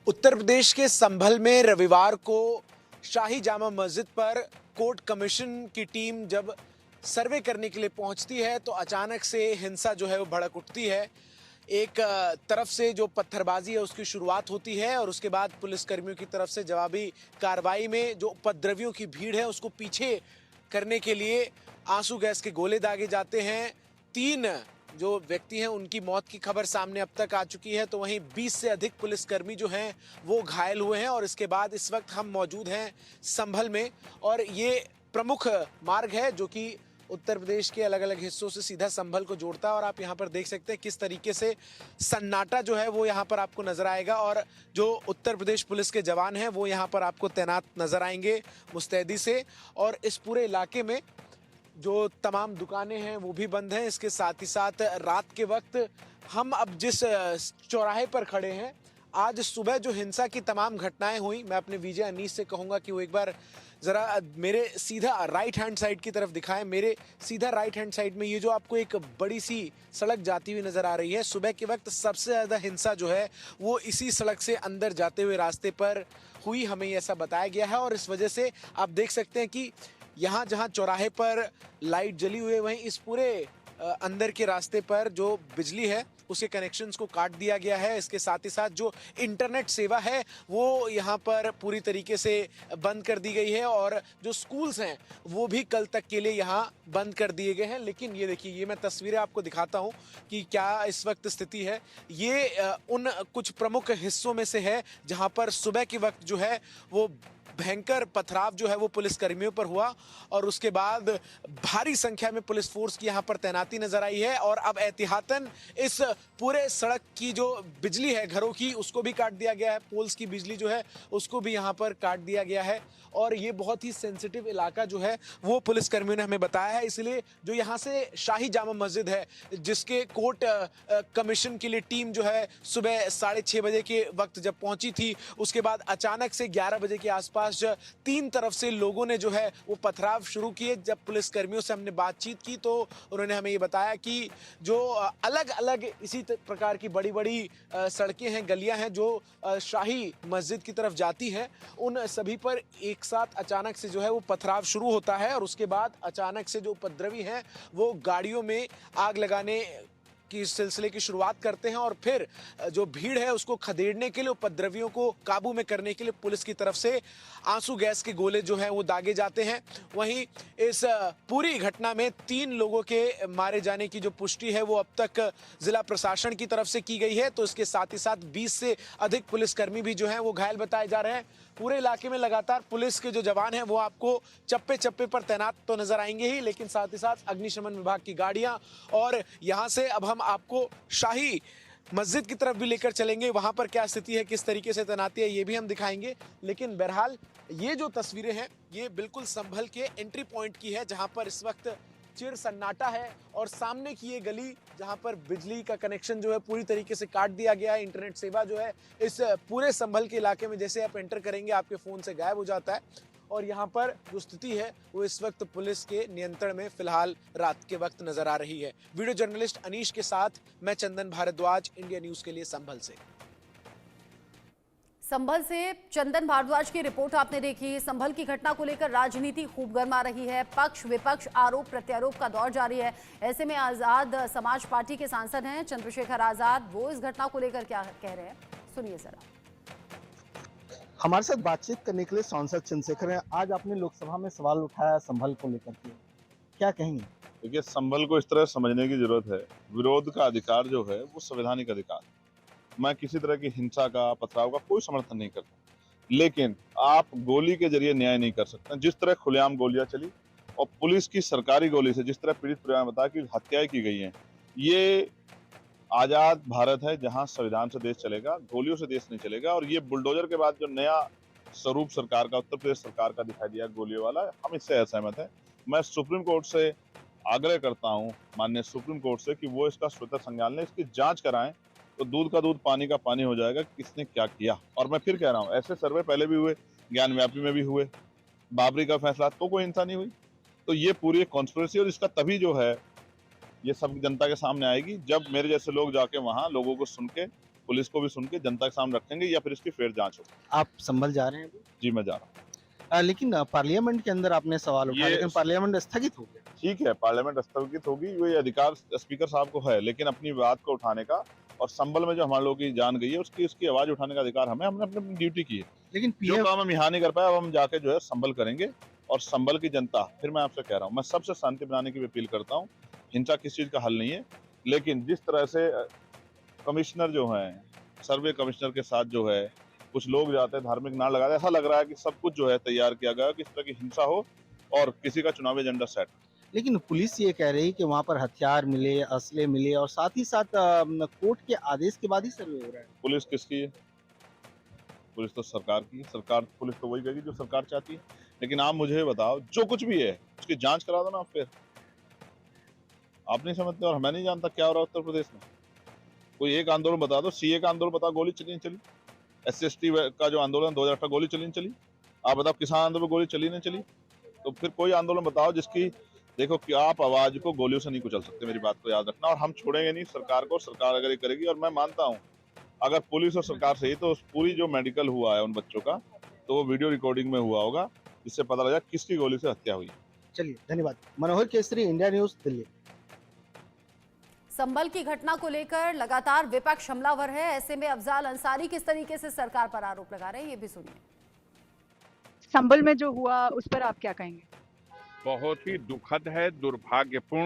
उत्तर प्रदेश के संभल में रविवार को शाही जामा मस्जिद पर कोर्ट कमीशन की टीम जब सर्वे करने के लिए पहुंचती है तो अचानक से हिंसा जो है वो भड़क उठती है। एक तरफ से जो पत्थरबाजी है उसकी शुरुआत होती है और उसके बाद पुलिसकर्मियों की तरफ से जवाबी कार्रवाई में जो उपद्रवियों की भीड़ है उसको पीछे करने के लिए आंसू गैस के गोले दागे जाते हैं। 3 जो व्यक्ति हैं उनकी मौत की खबर सामने अब तक आ चुकी है, तो वहीं 20 से अधिक पुलिसकर्मी जो हैं वो घायल हुए हैं। और इसके बाद इस वक्त हम मौजूद हैं संभल में और ये प्रमुख मार्ग है जो कि उत्तर प्रदेश के अलग अलग हिस्सों से सीधा संभल को जोड़ता है। और आप यहाँ पर देख सकते हैं किस तरीके से सन्नाटा जो है वो यहाँ पर आपको नजर आएगा और जो उत्तर प्रदेश पुलिस के जवान हैं वो यहाँ पर आपको तैनात नजर आएंगे मुस्तैदी से। और इस पूरे इलाके में जो तमाम दुकानें हैं वो भी बंद हैं। इसके साथ ही साथ रात के वक्त हम अब जिस चौराहे पर खड़े हैं, आज सुबह जो हिंसा की तमाम घटनाएं हुई, मैं अपने विजय अनीस से कहूंगा कि वो एक बार जरा मेरे सीधा राइट हैंड साइड की तरफ दिखाएं। मेरे सीधा राइट हैंड साइड में ये जो आपको एक बड़ी सी सड़क जाती हुई नजर आ रही है, सुबह के वक्त सबसे ज्यादा हिंसा जो है वो इसी सड़क से अंदर जाते हुए रास्ते पर हुई, हमें ऐसा बताया गया है। और इस वजह से आप देख सकते हैं कि यहाँ जहाँ चौराहे पर लाइट जली हुई है वहीं इस पूरे अंदर के रास्ते पर जो बिजली है उसके कनेक्शंस को काट दिया गया है। इसके साथ ही साथ जो इंटरनेट सेवा है वो यहाँ पर पूरी तरीके से बंद कर दी गई है और जो स्कूल्स हैं वो भी कल तक के लिए यहाँ बंद कर दिए गए हैं। लेकिन ये देखिए, ये मैं तस्वीरें आपको दिखाता हूँ कि क्या इस वक्त स्थिति है। ये उन कुछ प्रमुख हिस्सों में से है जहाँ पर सुबह के वक्त जो है वो भयंकर पथराव जो है वो पुलिस कर्मियों पर हुआ और उसके बाद भारी संख्या में पुलिस फोर्स की यहाँ पर तैनाती नजर आई है। और अब एहतियातन इस पूरे सड़क की जो बिजली है घरों की उसको भी काट दिया गया है, पोल्स की बिजली जो है उसको भी यहाँ पर काट दिया गया है। और ये बहुत ही सेंसिटिव इलाका जो है वो पुलिस कर्मियों ने हमें बताया है। इसलिए जो यहाँ से शाही जामा मस्जिद है जिसके कोर्ट कमीशन के लिए टीम जो है सुबह 6:30 बजे के वक्त जब पहुंची थी, उसके बाद अचानक से 11 बजे के आसपास 3 तरफ से लोगों ने जो है वो पथराव शुरू किए। जब पुलिस कर्मियों से हमने बातचीत की तो उन्होंने हमें ये बताया कि जो अलग अलग इसी प्रकार की बड़ी बड़ी सड़कें हैं, गलियां हैं जो शाही मस्जिद की तरफ जाती हैं, उन सभी पर एक साथ अचानक से जो है वो पथराव शुरू होता है। और उसके बाद अचानक से जो उपद्रवी हैं वो गाड़ियों में आग लगाने की सिलसिले की शुरुआत करते हैं और फिर जो भीड़ है उसको खदेड़ने के लिए, उपद्रवियों को काबू में करने के लिए पुलिस की तरफ से आंसू गैस के गोले जो हैं वो दागे जाते हैं। वहीं इस पूरी घटना में 3 लोगों के मारे जाने की जो पुष्टि है वो अब तक जिला प्रशासन की तरफ से की गई है। तो इसके साथ ही साथ 20 से अधिक पुलिसकर्मी भी जो हैं वो घायल बताए जा रहे हैं। पूरे इलाके में लगातार पुलिस के जो जवान हैं वो आपको चप्पे चप्पे पर तैनात तो नजर आएंगे ही, लेकिन साथ ही साथ अग्निशमन विभाग की गाड़ियां। और यहां से अब हम आपको शाही मस्जिद की तरफ भी लेकर चलेंगे, वहां पर क्या स्थिति है, किस तरीके से तैनाती है, ये भी हम दिखाएंगे। लेकिन बहरहाल ये जो तस्वीरें हैं ये बिल्कुल संभल के एंट्री पॉइंट की है जहां पर इस वक्त चिर सन्नाटा है और सामने की ये गली जहां पर बिजली का कनेक्शन जो है पूरी तरीके से काट दिया गया है। इंटरनेट सेवा जो है इस पूरे संभल के इलाके में जैसे आप एंटर करेंगे आपके फोन से गायब हो जाता है। और यहाँ पर जो स्थिति है वो इस वक्त पुलिस के नियंत्रण में फिलहाल रात के वक्त नजर आ रही है। वीडियो जर्नलिस्ट अनीश के साथ मैं चंदन भारद्वाज, इंडिया न्यूज के लिए संभल से। संभल से चंदन भारद्वाज की रिपोर्ट आपने देखी। संभल की घटना को लेकर राजनीति खूब गर्मा रही है, पक्ष विपक्ष आरोप प्रत्यारोप का दौर जारी है। ऐसे में आजाद समाज पार्टी के सांसद हैं चंद्रशेखर आजाद, वो इस घटना को लेकर क्या कह रहे हैं, सुनिए जरा। हमारे साथ बातचीत करने के लिए सांसद चंद्रशेखर हैं। आज आपने लोकसभा में सवाल उठाया संभल को लेकर के, क्या कहेंगे? देखिए, संभल को इस तरह समझने की जरूरत है, विरोध का अधिकार जो है वो संवैधानिक अधिकार। मैं किसी तरह की हिंसा का, पथराव का कोई समर्थन नहीं करता, लेकिन आप गोली के जरिए न्याय नहीं कर सकते। जिस तरह खुलेआम गोलियां चली और पुलिस की सरकारी गोली से जिस तरह पीड़ित परिवार ने बताया कि हत्याएं की गई हैं, ये आजाद भारत है जहां संविधान से देश चलेगा, गोलियों से देश नहीं चलेगा। और ये बुलडोजर के बाद जो नया स्वरूप सरकार का, उत्तर प्रदेश सरकार का दिखाई दिया गोलियों वाला, हम इससे असहमत है। मैं सुप्रीम कोर्ट से आग्रह करता हूं, माननीय सुप्रीम कोर्ट से, कि वो इसका स्वतः संज्ञान लें, इसकी जांच कराएं, तो दूध का दूध पानी का पानी हो जाएगा किसने क्या किया। और मैं फिर कह रहा हूं, ऐसे सर्वे पहले भी हुए, ज्ञान व्यापी में भी हुए, बाबरी का फैसला तो कोई हिंसा नहीं हुई। तो ये पूरी एक कॉन्स्पिरेसी, और इसका तभी जो है ये सब जनता के सामने आएगी जब मेरे जैसे लोग जाके वहां लोगों को सुन के पुलिस को भी सुन के जनता के सामने रखेंगे या फिर इसकी फेर जांच होगी। आप संभल जा रहे हैं अभी? जी मैं जा रहा हूँ। लेकिन पार्लियामेंट के अंदर आपने सवाल उठाया, ये- लेकिन पार्लियामेंट स्थगित हो गया। ठीक है, पार्लियामेंट स्थगित होगी, ये अधिकार स्पीकर साहब को है, लेकिन अपनी बात को उठाने का और संभल में जो हमारे लोगों की जान गई है उसकी आवाज उठाने का अधिकार हमें, हमने अपनी ड्यूटी की है। लेकिन जो पीएम काम हम यहाँ नहीं कर पाए, अब हम जाके जो है संभल करेंगे। और संभल की जनता, फिर मैं आपसे कह रहा हूँ, मैं सबसे शांति बनाने की भी अपील करता हूँ। हिंसा किस चीज का हल नहीं है, लेकिन जिस तरह से कमिश्नर जो है, सर्वे कमिश्नर के साथ जो है कुछ लोग जाते हैं धार्मिक नारा लगाते हैं, ऐसा लग रहा है कि सब कुछ जो है तैयार किया गया कि इस तरह की हिंसा हो और किसी का चुनावी एजेंडा सेट। लेकिन पुलिस ये कह रही है कि वहाँ पर हथियार मिले, असले मिले और साथ ही साथ कोर्ट के आदेश के बाद ही सर्वे हो रहा है। पुलिस किसकी है? पुलिस तो सरकार की है। सरकार, पुलिस तो वही करेगी जो सरकार चाहती है। लेकिन आप मुझे बताओ, जो कुछ भी है उसकी जांच करा दो ना। फिर आप नहीं समझते और मैं नहीं जानता क्या हो रहा है उत्तर प्रदेश में। कोई एक आंदोलन बता दो, सीए का आंदोलन बताओ, गोली चली नहीं चली। SC/ST का जो आंदोलन 2018 गोली चली नहीं चली। आप बताओ किसान आंदोलन में गोली चली नहीं चली। तो फिर कोई आंदोलन बताओ जिसकी, देखो कि आप आवाज को गोलियों से नहीं कुचल सकते, मेरी बात को याद रखना। और हम छोड़ेंगे नहीं सरकार को, सरकार अगर ये करेगी। और मैं मानता हूँ अगर पुलिस और सरकार सही तो पूरी जो मेडिकल हुआ है उन बच्चों का, तो वो वीडियो रिकॉर्डिंग में हुआ होगा, जिससे पता लगा किसकी गोली से हत्या हुई। चलिए, धन्यवाद। मनोहर केसरी, इंडिया न्यूज, दिल्ली। संभल की घटना को लेकर लगातार विपक्ष हमलावर है। ऐसे में अफजाल अंसारी किस तरीके से सरकार पर आरोप लगा रहे हैं, ये भी सुनिए। संभल में जो हुआ उस पर आप क्या कहेंगे? बहुत ही दुखद है, दुर्भाग्यपूर्ण